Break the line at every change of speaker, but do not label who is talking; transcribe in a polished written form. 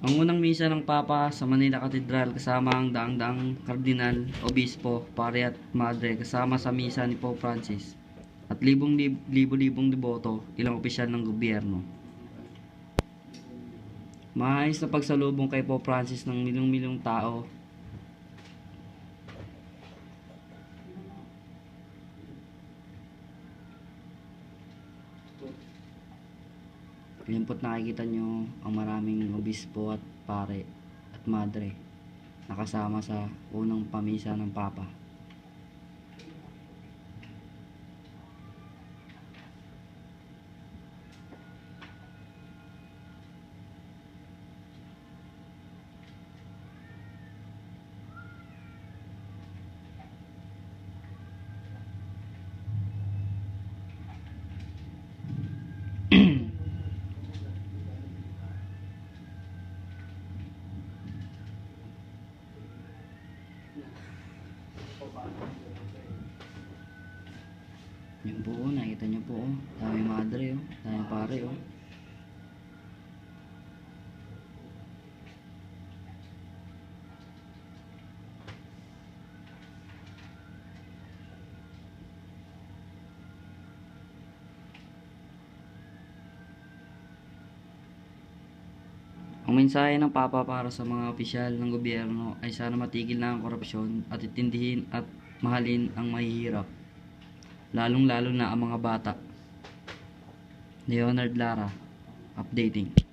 Ang unang misa ng Papa sa Manila Cathedral kasama ang daang-daang kardinal, obispo, pare at madre kasama sa misa ni Pope Francis at libo-libong deboto, ilang opisyal ng gobyerno. Maayos na pagsalubong kay Pope Francis ng milyong-milyong tao. Ayan po't nakikita nyo ang maraming obispo at pare at madre nakasama sa unang pamisa ng Papa. Yan po, nakita nyo po, dami madre, dami pare, Ang mensahe ng Papa para sa mga opisyal ng gobyerno ay sana matigil na ang korupsyon at itindihin at mahalin ang mahihirap, lalong-lalo na ang mga bata. Leonard Lara, updating.